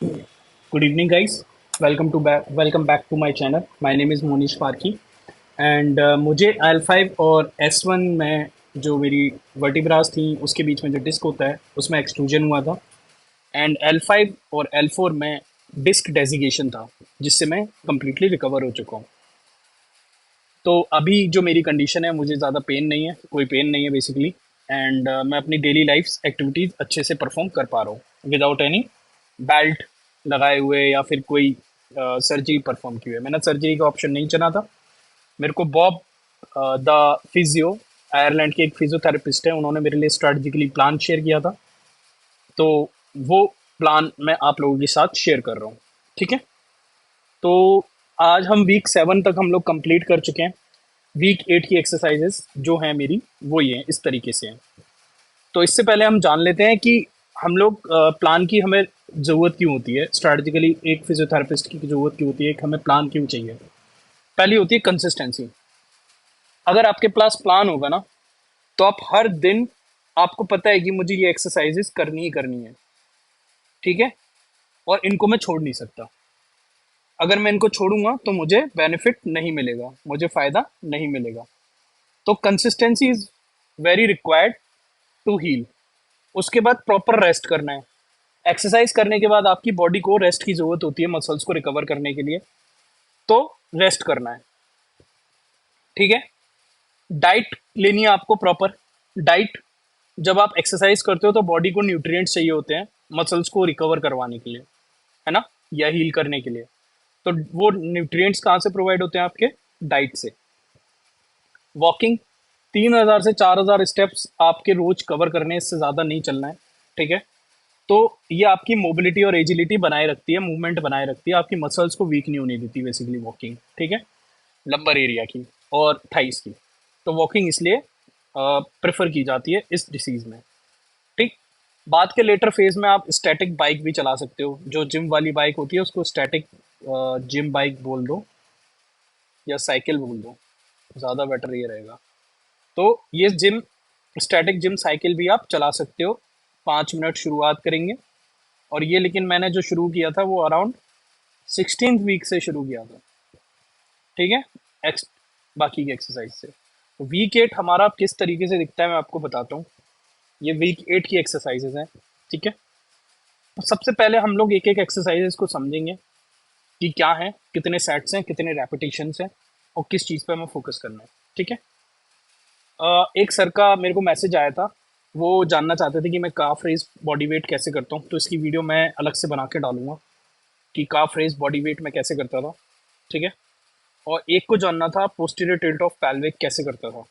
Good evening, guys. Welcome back to my channel. My name is Monish Parki and मुझे L5 और S1 में जो मेरी vertebras थी उसके बीच में जो डिस्क होता है उसमें एक्सट्रूजन हुआ था। एंड L5 और L4 में डिस्क डेजिगेशन था जिससे मैं कम्प्लीटली रिकवर हो चुका हूँ। तो अभी जो मेरी कंडीशन है, मुझे ज़्यादा पेन नहीं है, कोई पेन नहीं है बेसिकली। एंड मैं अपनी डेली लाइफ एक्टिविटीज़ अच्छे से परफॉर्म कर पा रहा हूँ विदाउट एनी बेल्ट लगाए हुए या फिर कोई सर्जरी परफॉर्म की हुई है। मैंने सर्जरी का ऑप्शन नहीं चुना था। मेरे को बॉब द फिजियो, आयरलैंड के एक फिजियोथेरेपिस्ट है, उन्होंने मेरे लिए स्ट्रेटजिकली प्लान शेयर किया था। तो वो प्लान मैं आप लोगों के साथ शेयर कर रहा हूँ। ठीक है। तो आज हम वीक 7 तक हम लोग कंप्लीट कर चुके हैं। वीक 8 की एक्सरसाइजेस जो हैं मेरी, वो ये हैं, इस तरीके से हैं। तो इससे पहले हम जान लेते हैं कि हम लोग प्लान की हमें ज़रूरत क्यों होती है। स्ट्रैटेजिकली एक फिजियोथेरेपिस्ट की ज़रूरत क्यों होती है, एक हमें प्लान क्यों चाहिए। पहली होती है कंसिस्टेंसी। अगर आपके पास प्लान होगा ना, तो आप हर दिन, आपको पता है कि मुझे ये एक्सरसाइजेस करनी ही करनी है। ठीक है। और इनको मैं छोड़ नहीं सकता। अगर मैं इनको छोड़ूंगा तो मुझे बेनिफिट नहीं मिलेगा, मुझे फ़ायदा नहीं मिलेगा। तो consistency is very required to heal. उसके बाद प्रॉपर रेस्ट करना है। एक्सरसाइज करने के बाद आपकी बॉडी को रेस्ट की ज़रूरत होती है मसल्स को रिकवर करने के लिए। तो रेस्ट करना है। ठीक है। डाइट लेनी है आपको प्रॉपर। डाइट, जब आप एक्सरसाइज करते हो तो बॉडी को न्यूट्रिएंट्स चाहिए होते हैं मसल्स को रिकवर करवाने के लिए, है ना, या हील करने के लिए। तो वो न्यूट्रिएंट्स कहाँ से प्रोवाइड होते हैं? आपके डाइट से। वॉकिंग, 3,000 से 4,000 स्टेप्स आपके रोज कवर करने, इससे ज़्यादा नहीं चलना है। ठीक है। तो ये आपकी मोबिलिटी और एजिलिटी बनाए रखती है, मूवमेंट बनाए रखती है, आपकी मसल्स को वीक नहीं होने देती बेसिकली वॉकिंग। ठीक है। लंबर एरिया की और थाइस की। तो वॉकिंग इसलिए प्रेफर की जाती है इस डिसीज़ में। ठीक। बाद के लेटर फेज में आप स्टैटिक बाइक भी चला सकते हो। जो जिम वाली बाइक होती है उसको स्टैटिक जिम बाइक बोल दो या साइकिल बोल दो, ज़्यादा बेटर ये रहेगा। तो ये जिम, स्टैटिक जिम साइकिल भी आप चला सकते हो। 5 मिनट शुरुआत करेंगे। और ये, लेकिन मैंने जो शुरू किया था वो अराउंड 16th वीक से शुरू किया था। ठीक है। एक्स बाकी की एक्सरसाइज से। तो वीक 8 हमारा किस तरीके से दिखता है मैं आपको बताता हूँ। ये वीक 8 की एक्सरसाइजेज हैं। ठीक है। तो सबसे पहले हम लोग एक एक एक्सरसाइजेज को समझेंगे कि क्या है, कितने सेट्स हैं, कितने रेपिटेशंस हैं, और किस चीज़ पे हमें फोकस करना है। ठीक है। एक सर का मेरे को मैसेज आया था। वो जानना चाहते थे कि मैं काफ रेज बॉडी वेट कैसे करता हूँ। तो इसकी वीडियो मैं अलग से बना के डालूंगा कि काफ रेज बॉडी वेट मैं कैसे करता था। ठीक है। और एक को जानना था पोस्टीरियर टिल्ट ऑफ पैल्विक कैसे करता था।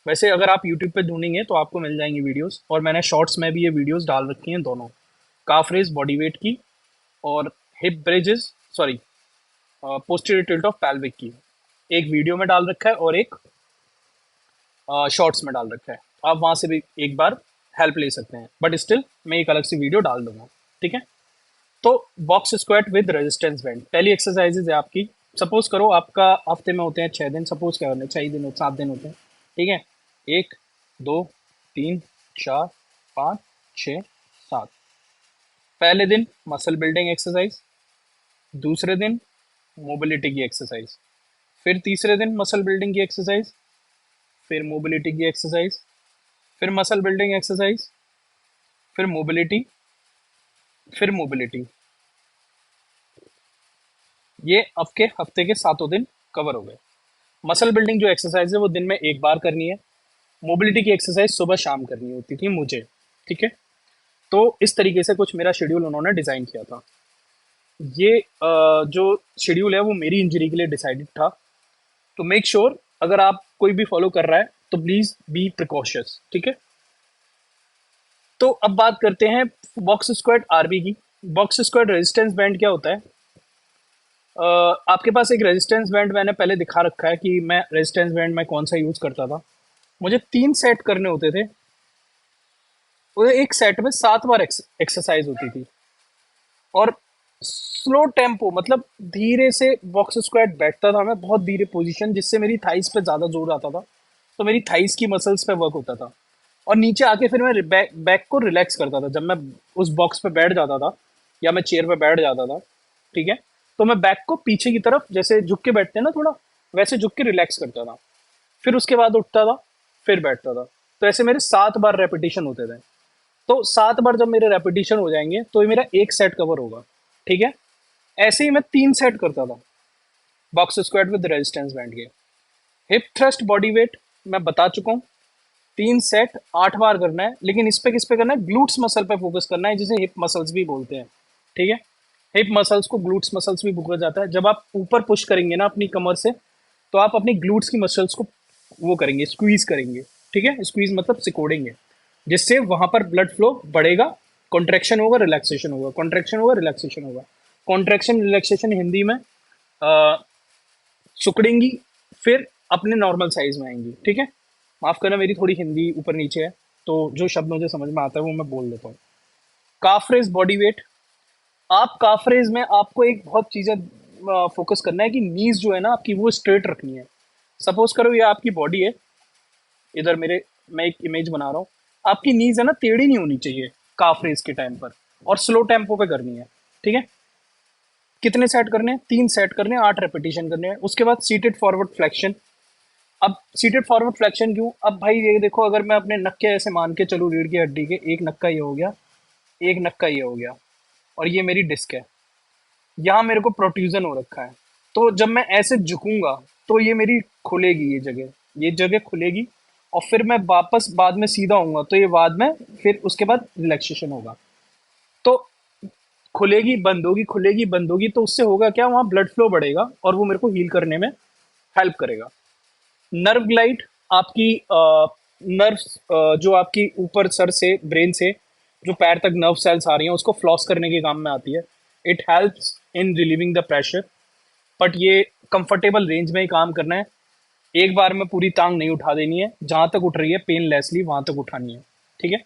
वैसे अगर आप यूट्यूब पे ढूंढेंगे तो आपको मिल जाएंगी वीडियोस, और मैंने शॉर्ट्स में भी ये वीडियोस डाल रखी हैं दोनों, काफ रेज बॉडी वेट की और hip bridges, sorry, posterior tilt of pelvic की। एक वीडियो में डाल रखा है और एक शॉर्ट्स में डाल रखा है। आप वहाँ से भी एक बार हेल्प ले सकते हैं, बट स्टिल मैं एक अलग सी वीडियो डाल दूंगा। ठीक है। तो box squat with resistance band पहली एक्सरसाइजेज है आपकी। सपोज करो आपका हफ्ते में होते हैं 6 दिन, सपोज क्या होने 6 दिन, 7 दिन होते हैं। ठीक है। 1, 2, 3, 4, 5, 6, 7। पहले दिन मसल बिल्डिंग एक्सरसाइज, दूसरे दिन मोबिलिटी की एक्सरसाइज, फिर तीसरे दिन मसल बिल्डिंग की एक्सरसाइज, फिर मोबिलिटी की एक्सरसाइज, फिर मसल बिल्डिंग एक्सरसाइज, फिर मोबिलिटी, फिर मोबिलिटी। ये आपके हफ्ते के 7 दिन कवर हो गए। मसल बिल्डिंग जो एक्सरसाइज है वो दिन में एक बार करनी है। मोबिलिटी की एक्सरसाइज सुबह शाम करनी होती थी मुझे। ठीक है। तो इस तरीके से कुछ मेरा शेड्यूल उन्होंने डिज़ाइन किया था। ये जो शेड्यूल है वो मेरी इंजरी के लिए डिसाइडेड था। तो मेक श्योर अगर आप कोई भी फॉलो कर रहा है तो प्लीज़ बी प्रिकॉशियस। ठीक है। तो अब बात करते हैं बॉक्स स्क्वाट आरबी की। बॉक्स स्क्वाट रेजिस्टेंस बैंड क्या होता है? आपके पास एक रेजिस्टेंस बैंड मैंने पहले दिखा रखा है कि मैं रेजिस्टेंस बैंड में कौन सा यूज़ करता था। मुझे 3 सेट करने होते थे। वो एक सेट में 7 बार एक्सरसाइज होती थी। और स्लो टेम्पो, मतलब धीरे से बॉक्स स्क्वाट बैठता था मैं, बहुत धीरे पोजीशन, जिससे मेरी थाइस पे ज़्यादा जोर आता था। तो मेरी थाइस की मसल्स पे वर्क होता था। और नीचे आके फिर मैं बैक को रिलैक्स करता था। जब मैं उस बॉक्स पे बैठ जाता था या मैं चेयर पे बैठ जाता था, ठीक है, तो मैं बैक को पीछे की तरफ जैसे झुक के बैठते हैं ना थोड़ा, वैसे झुक के रिलैक्स करता था। फिर उसके बाद उठता था, फिर बैठता था। तो ऐसे मेरे 7 बार रेपिटेशन होते थे। तो 7 बार जब मेरे रेपिटेशन हो जाएंगे तो ये मेरा एक सेट कवर होगा, ठीक है। ऐसे ही मैं 3 सेट करता था box squat with resistance band के। हिप थ्रस्ट बॉडी वेट मैं बता चुका हूँ, 3 सेट 8 बार करना है, लेकिन इस पे किस पे करना है, ग्लूट्स मसल पे फोकस करना है, जिसे हिप मसल्स भी बोलते हैं, ठीक है। हिप मसल्स को ग्लूट्स मसल्स भी बोला जाता है। जब आप ऊपर पुश करेंगे ना अपनी कमर से, तो आप अपनी ग्लूट्स की मसल्स को वो करेंगे, स्क्वीज करेंगे, ठीक है। स्क्वीज मतलब सिकोड़ेंगे, जिससे वहां पर ब्लड फ्लो बढ़ेगा, कॉन्ट्रैक्शन होगा, रिलैक्सेशन होगा, कॉन्ट्रैक्शन होगा, रिलैक्सेशन होगा। कॉन्ट्रैक्शन रिलैक्सेशन हिंदी में सुकड़ेंगी, फिर अपने नॉर्मल साइज में आएंगी, ठीक है। माफ करना मेरी थोड़ी हिंदी ऊपर नीचे है, तो जो शब्द मुझे समझ में आता है वो मैं बोल देता हूँ। काफ रेज बॉडी वेट, आप काफ रेज में आपको एक बहुत चीजें फोकस करना है कि नीज जो है ना आपकी वो स्ट्रेट रखनी है। सपोज करो ये आपकी बॉडी है, इधर मेरे मैं एक इमेज बना रहा हूँ, आपकी नीज है ना टेढ़ी नहीं होनी चाहिए काफ रेज के टाइम पर, और स्लो टेम्पो पे करनी है, ठीक है। कितने सेट करने हैं, 3 सेट करने हैं, 8 रेपिटेशन करने हैं। उसके बाद सीटेड फॉरवर्ड फ्लेक्शन। अब सीटेड फॉरवर्ड फ्लेक्शन क्यों, अब भाई ये देखो, अगर मैं अपने नक के ऐसे मान के चलूँ, रीढ़ की हड्डी के एक नक्का ये हो गया, एक नक्का ये हो गया, और ये मेरी डिस्क है, यहाँ मेरे को प्रोट्रूजन हो रखा है। तो जब मैं ऐसे झुकूंगा तो ये मेरी खुलेगी, ये जगह खुलेगी, और फिर मैं वापस बाद में सीधा होऊंगा तो ये बाद में, फिर उसके बाद रिलैक्सेशन होगा। तो खुलेगी बंद होगी, खुलेगी बंद होगी, तो उससे होगा क्या, वहाँ ब्लड फ्लो बढ़ेगा और वो मेरे को हील करने में हेल्प करेगा। नर्व ग्लाइड, आपकी नर्व जो आपकी ऊपर सर से ब्रेन से जो पैर तक नर्व सेल्स आ रही हैं उसको फ्लॉस करने के काम में आती है। It helps in relieving the pressure, but ये कंफर्टेबल रेंज में ही काम करना है। एक बार में पूरी टांग नहीं उठा देनी है, जहां तक उठ रही है पेनलेसली वहां तक उठानी है, ठीक है।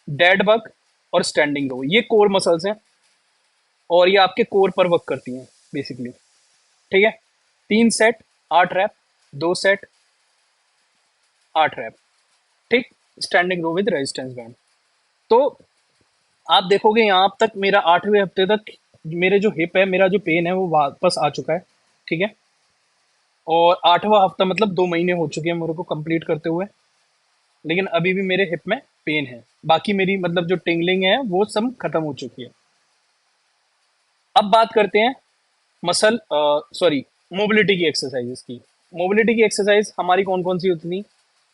डेड बग और स्टैंडिंग रो, ये कोर मसल्स हैं और ये आपके कोर पर वर्क करती हैं बेसिकली, ठीक है। 3 सेट 8 रैप, 2 सेट 8 रैप, ठीक। Standing row with resistance band. तो आप देखोगे यहाँ तक मेरा 8वें हफ्ते तक मेरे जो हिप है, मेरा जो पेन है वो वापस आ चुका है, ठीक है। और 8वां हफ्ता मतलब 2 महीने हो चुके हैं मेरे को कंप्लीट करते हुए, लेकिन अभी भी मेरे हिप में पेन है। बाकी मेरी मतलब जो टिंगलिंग है वो सब खत्म हो चुकी है। अब बात करते हैं मसल सॉरी मोबिलिटी की एक्सरसाइजेस की। मोबिलिटी की एक्सरसाइज हमारी कौन कौन सी होती थी,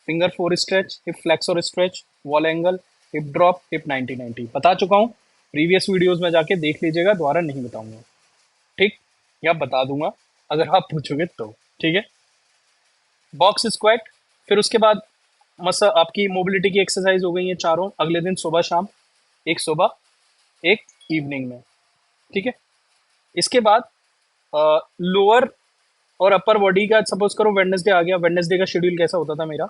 finger four stretch, hip flexor stretch, wall angle, hip drop, hip 90-90 बता चुका हूँ। प्रीवियस वीडियोस में जाके देख लीजिएगा, दोबारा नहीं बताऊंगा, ठीक, या बता दूंगा अगर आप पूछोगे तो, ठीक है। बॉक्स स्क्वाट, फिर उसके बाद मसल आपकी मोबिलिटी की एक्सरसाइज हो गई है चारों, अगले दिन सुबह शाम, एक सुबह एक इवनिंग में, ठीक है। इसके बाद लोअर और अपर बॉडी का, सपोज करो वेडनेसडे आ गया, वेडनेसडे का शेड्यूल कैसा होता था मेरा,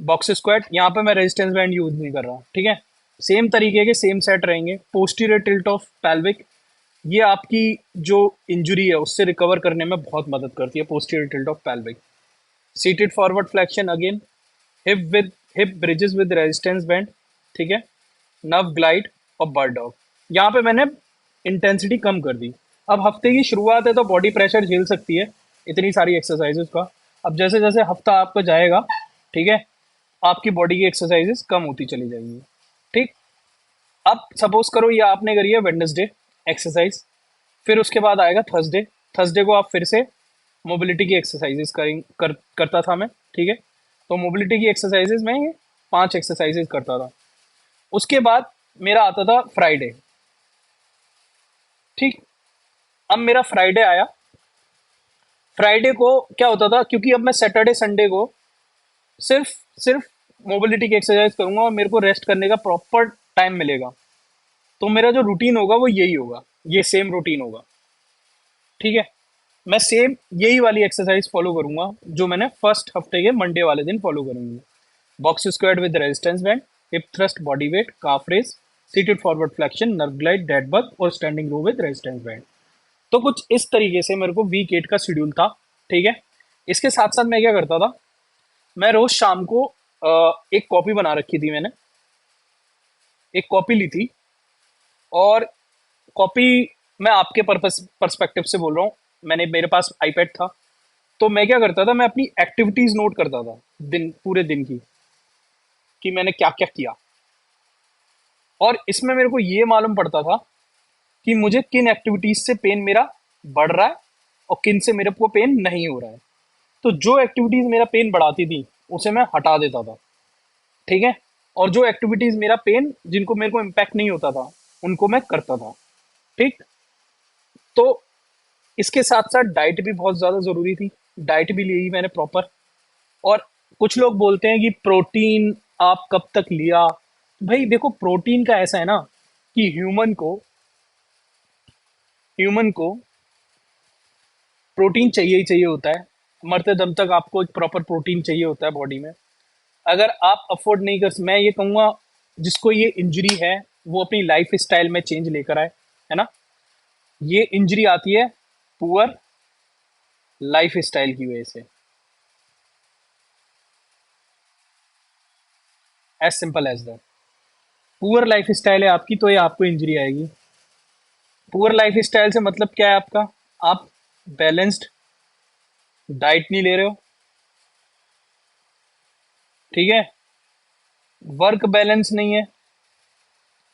बॉक्स स्क्वाट, यहाँ पे मैं रेजिस्टेंस बैंड यूज नहीं कर रहा, ठीक है। सेम तरीके के सेम सेट रहेंगे। पोस्टीरियर टिल्ट ऑफ पेल्विक, ये आपकी जो इंजरी है उससे रिकवर करने में बहुत मदद करती है, posterior tilt of pelvic. Seated forward flexion again, hip bridges with resistance band, ठीक है। नर्व ग्लाइड और बर्ड डॉग, यहाँ पे मैंने इंटेंसिटी कम कर दी। अब हफ्ते की शुरुआत है तो बॉडी प्रेशर झेल सकती है इतनी सारी एक्सरसाइजेस का। अब जैसे जैसे हफ्ता आपका जाएगा, ठीक है, आपकी बॉडी की एक्सरसाइजेस कम होती चली जाएंगी, ठीक। अब सपोज करो ये आपने करी है वेडनेसडे एक्सरसाइज, फिर उसके बाद आएगा थर्सडे। थर्सडे को आप फिर से मोबिलिटी की एक्सरसाइजेस करता था मैं, ठीक है। तो मोबिलिटी की एक्सरसाइजेस में ये 5 एक्सरसाइजेस करता था। उसके बाद मेरा आता था फ्राइडे, ठीक। अब मेरा फ्राइडे आया, फ्राइडे को क्या होता था, क्योंकि अब मैं सैटरडे संडे को सिर्फ सिर्फ मोबिलिटी की एक्सरसाइज करूंगा और मेरे को रेस्ट करने का प्रॉपर टाइम मिलेगा, तो मेरा जो रूटीन होगा वो यही होगा, ये सेम रूटीन होगा, ठीक है। मैं सेम यही वाली एक्सरसाइज फॉलो करूंगा जो मैंने फर्स्ट हफ्ते के मंडे वाले दिन फॉलो करूंगी। Box squat with resistance band, hip thrust body weight, calf raise, seated forward flexion, nerve glide, dead bug और standing row with resistance band. तो कुछ इस तरीके से मेरे को वीक 8 का शेड्यूल था, ठीक है। इसके साथ साथ मैं क्या करता था, मैं रोज शाम को एक कॉपी बना रखी थी मैंने, एक कॉपी ली थी, और कॉपी मैं आपके पर्पस पर्सपेक्टिव से बोल रहा हूँ। मैंने मेरे पास आईपैड था, तो मैं क्या करता था, मैं अपनी एक्टिविटीज नोट करता था, दिन पूरे दिन की, कि मैंने क्या क्या किया। और इसमें मेरे को ये मालूम पड़ता था कि मुझे किन एक्टिविटीज से पेन मेरा बढ़ रहा है और किन से मेरे को पेन नहीं हो रहा है। तो जो एक्टिविटीज मेरा पेन बढ़ाती थी उसे मैं हटा देता था, ठीक है। और जो एक्टिविटीज मेरा पेन जिनको मेरे को इम्पैक्ट नहीं होता था उनको मैं करता था, ठीक। तो इसके साथ साथ डाइट भी बहुत ज़्यादा ज़रूरी थी। डाइट भी ली मैंने प्रॉपर। और कुछ लोग बोलते हैं कि प्रोटीन आप कब तक लिया। भाई देखो, प्रोटीन का ऐसा है ना कि ह्यूमन को प्रोटीन चाहिए ही चाहिए होता है। मरते दम तक आपको एक प्रॉपर प्रोटीन चाहिए होता है बॉडी में। अगर आप अफोर्ड नहीं कर, मैं ये कहूँगा जिसको ये इंजरी है वो अपनी लाइफ स्टाइल में चेंज लेकर आए, है ना। ये इंजरी आती है पुअर लाइफ स्टाइल की वजह से। As simple as that. Poor life style है आपकी तो ये आपको इंजरी आएगी। पुअर लाइफ स्टाइल से मतलब क्या है आपका? आप बैलेंस्ड डाइट नहीं ले रहे हो, ठीक है। वर्क बैलेंस नहीं है।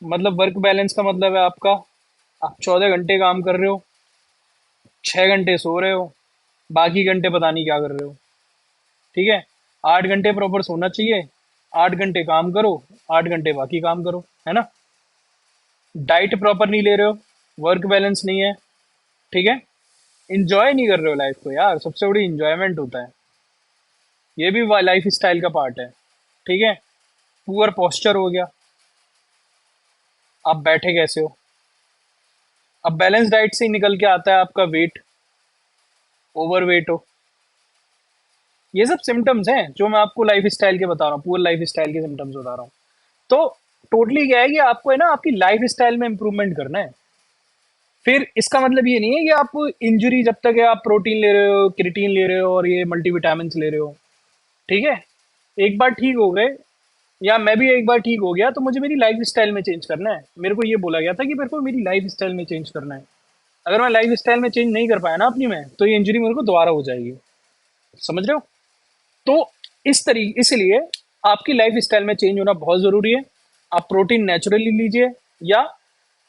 मतलब वर्क बैलेंस का मतलब है आपका, आप 14 घंटे काम कर रहे हो, 6 घंटे सो रहे हो, बाकी घंटे पता नहीं क्या कर रहे हो, ठीक है। 8 घंटे प्रॉपर सोना चाहिए, 8 घंटे काम करो, 8 घंटे बाकी काम करो, है ना। डाइट प्रॉपर नहीं ले रहे हो, वर्क बैलेंस नहीं है, ठीक है। इंजॉय नहीं कर रहे हो लाइफ को यार, सबसे बड़ी इंजॉयमेंट होता है, ये भी लाइफ स्टाइल का पार्ट है, ठीक है। पुअर पोस्चर हो गया, आप बैठे कैसे हो। अब बैलेंस डाइट से ही निकल के आता है आपका वेट, ओवर वेट हो। ये सब सिम्टम्स हैं जो मैं आपको लाइफ स्टाइल के बता रहा हूँ, पुअर लाइफ स्टाइल के सिम्टम्स बता रहा हूँ। तो टोटली क्या है कि आपको है ना आपकी लाइफ स्टाइल में इंप्रूवमेंट करना है। फिर इसका मतलब ये नहीं है कि आप इंजरी जब तक है आप प्रोटीन ले रहे हो, क्रिएटिन ले रहे हो और ये मल्टीविटामिन ले रहे हो, ठीक है। एक बार ठीक हो गए, या मैं भी एक बार ठीक हो गया, तो मुझे मेरी लाइफ स्टाइल में चेंज करना है। मेरे को ये बोला गया था कि मेरे को मेरी लाइफ स्टाइल में चेंज करना है। अगर मैं लाइफ स्टाइल में चेंज नहीं कर पाया ना अपनी में, तो ये इंजरी मेरे को दोबारा हो जाएगी। समझ रहे हो? तो इस तरीके इसलिए आपकी लाइफ स्टाइल में चेंज होना बहुत ज़रूरी है। आप प्रोटीन नेचुरली लीजिए या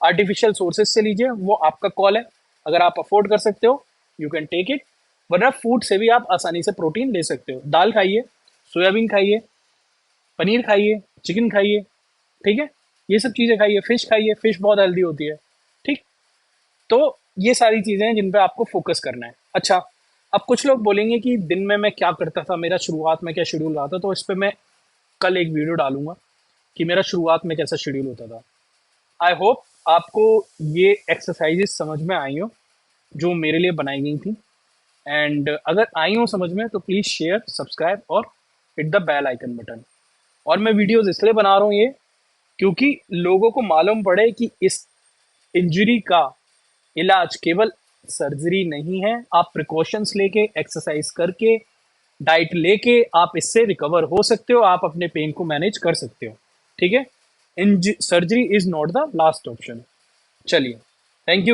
आर्टिफिशियल सोर्सेज से लीजिए, वो आपका कॉल है। अगर आप अफोर्ड कर सकते हो, यू कैन टेक इट। वरना फूड से भी आप आसानी से प्रोटीन ले सकते हो। दाल खाइए, सोयाबीन खाइए, पनीर खाइए, चिकन खाइए, ठीक है। ये सब चीज़ें खाइए, फिश खाइए, फिश बहुत हेल्दी होती है, ठीक। तो ये सारी चीज़ें हैं जिन पे आपको फोकस करना है। अच्छा, अब कुछ लोग बोलेंगे कि दिन में मैं क्या करता था, मेरा शुरुआत में क्या शेड्यूल रहा था, तो इस पे मैं कल एक वीडियो डालूंगा कि मेरा शुरुआत में कैसा शेड्यूल होता था। आई होप आपको ये एक्सरसाइजेस समझ में आई हो जो मेरे लिए बनाई गई थी। एंड अगर आई हो समझ में तो प्लीज़ शेयर, सब्सक्राइब और hit the bell icon button. और मैं वीडियोस इसलिए बना रहा हूँ ये, क्योंकि लोगों को मालूम पड़े कि इस इंजरी का इलाज केवल सर्जरी नहीं है। आप प्रिकॉशंस लेके, एक्सरसाइज करके, डाइट लेके आप इससे रिकवर हो सकते हो, आप अपने पेन को मैनेज कर सकते हो, ठीक है। Surgery is not the last option. चलिए, थैंक यू।